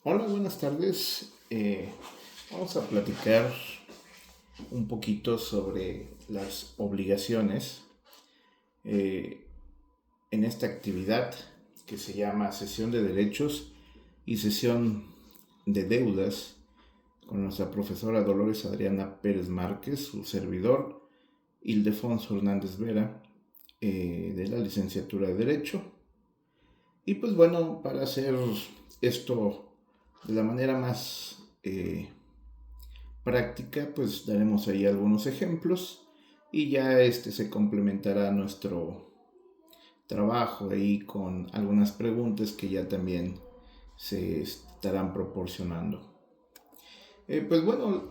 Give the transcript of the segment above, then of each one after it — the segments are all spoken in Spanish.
Hola, buenas tardes. Vamos a platicar un poquito sobre las obligaciones eh, en esta actividad que se llama sesión de derechos y sesión de deudas con nuestra profesora Dolores Adriana Pérez Márquez, su servidor Ildefonso Hernández Vera, de la licenciatura de Derecho. Y pues bueno, para hacer esto de la manera más práctica, pues daremos ahí algunos ejemplos y ya se complementará nuestro trabajo ahí con algunas preguntas que ya también se estarán proporcionando. Pues bueno,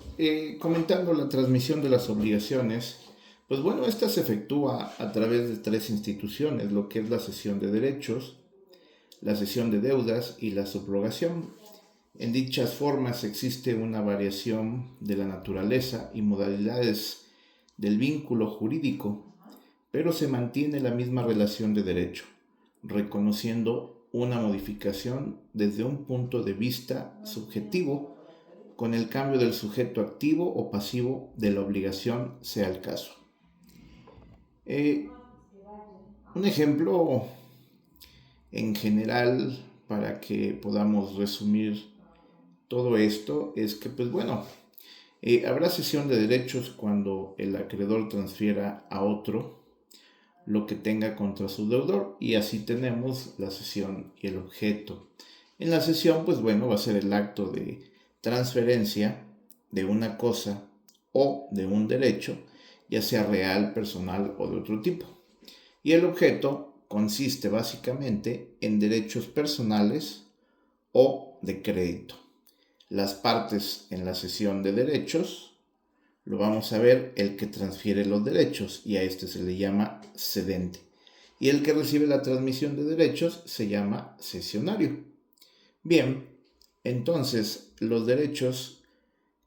comentando la transmisión de las obligaciones, pues bueno, esta se efectúa a través de tres instituciones, lo que es la cesión de derechos, la cesión de deudas y la subrogación. En dichas formas existe una variación de la naturaleza y modalidades del vínculo jurídico, pero se mantiene la misma relación de derecho, reconociendo una modificación desde un punto de vista subjetivo con el cambio del sujeto activo o pasivo de la obligación, sea el caso. Eh, un ejemplo en general para que podamos resumir todo esto es que, pues bueno, habrá cesión de derechos cuando el acreedor transfiera a otro lo que tenga contra su deudor y así tenemos la cesión y el objeto. En la cesión, pues bueno, va a ser el acto de transferencia de una cosa o de un derecho, ya sea real, personal o de otro tipo. Y el objeto consiste básicamente en derechos personales o de crédito. Las partes en la cesión de derechos lo vamos a ver el que transfiere los derechos y a este se le llama cedente. Y el que recibe la transmisión de derechos se llama cesionario. Bien, entonces los derechos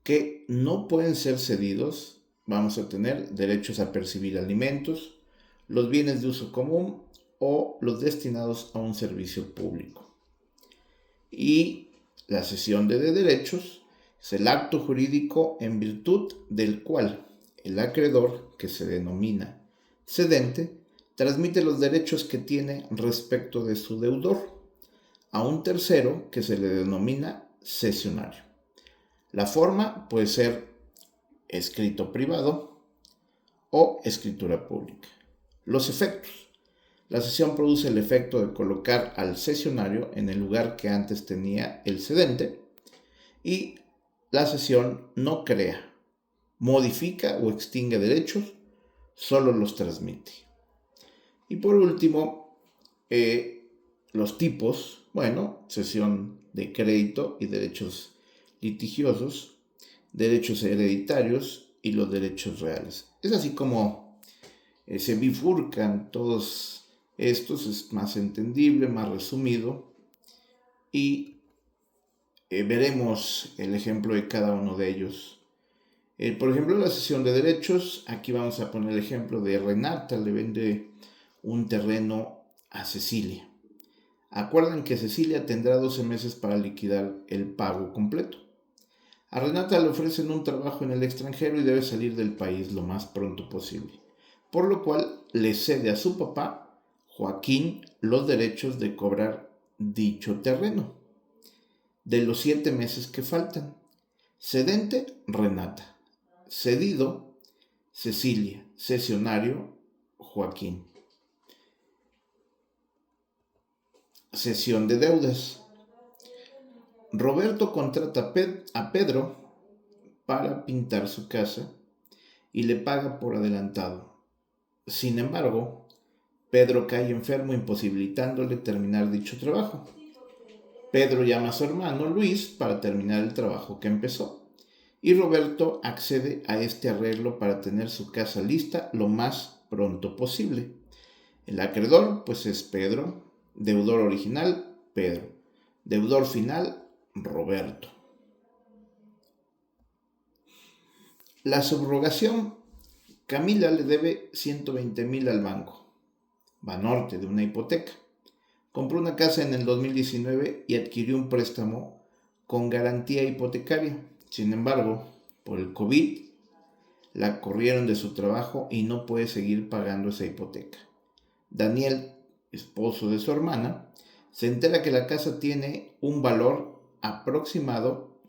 que no pueden ser cedidos, vamos a tener derechos a percibir alimentos, los bienes de uso común o los destinados a un servicio público. Y la cesión de derechos es el acto jurídico en virtud del cual el acreedor, que se denomina cedente, transmite los derechos que tiene respecto de su deudor a un tercero que se le denomina cesionario. La forma puede ser escrito privado o escritura pública. Los efectos. La cesión produce el efecto de colocar al cesionario en el lugar que antes tenía el cedente y la cesión no crea, modifica o extingue derechos, solo los transmite. Y por último, los tipos, bueno, cesión de crédito y derechos litigiosos, derechos hereditarios y los derechos reales. Es así como se bifurcan todos estos, es más entendible, más resumido y veremos el ejemplo de cada uno de ellos. Por ejemplo, la cesión de derechos, aquí vamos a poner el ejemplo de Renata, le vende un terreno a Cecilia. Acuerdan que Cecilia tendrá 12 meses para liquidar el pago completo. A Renata le ofrecen un trabajo en el extranjero y debe salir del país lo más pronto posible, por lo cual le cede a su papá, Joaquín, los derechos de cobrar dicho terreno de los 7 meses que faltan. Cedente, Renata. Cedido, Cecilia. Cesionario, Joaquín. Cesión de deudas. Roberto contrata a Pedro para pintar su casa y le paga por adelantado. Sin embargo, Pedro cae enfermo imposibilitándole terminar dicho trabajo. Pedro llama a su hermano Luis para terminar el trabajo que empezó y Roberto accede a este arreglo para tener su casa lista lo más pronto posible. El acreedor pues es Pedro, deudor original Pedro, deudor final Roberto. La subrogación. Camila le debe 120,000 al banco Banorte de una hipoteca. Compró una casa en el 2019 y adquirió un préstamo con garantía hipotecaria. Sin embargo, por el COVID, la corrieron de su trabajo y no puede seguir pagando esa hipoteca. Daniel, esposo de su hermana, se entera que la casa tiene un valor aproximado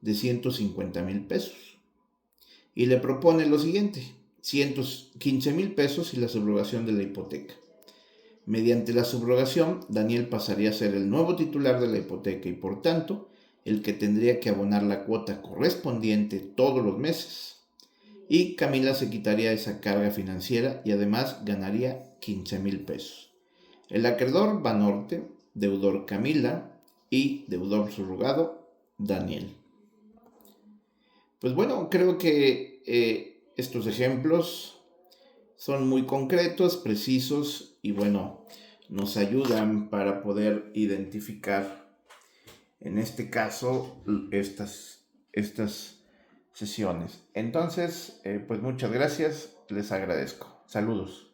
de 150,000 pesos y le propone lo siguiente: 115,000 pesos y la subrogación de la hipoteca. Mediante la subrogación, Daniel pasaría a ser el nuevo titular de la hipoteca y por tanto el que tendría que abonar la cuota correspondiente todos los meses. Y Camila se quitaría esa carga financiera y además ganaría 15,000 pesos. El acreedor Banorte, deudor Camila y deudor subrogado Daniel. Pues bueno, creo que estos ejemplos son muy concretos, precisos y bueno, nos ayudan para poder identificar, en este caso, estas sesiones. Entonces, pues muchas gracias, les agradezco. Saludos.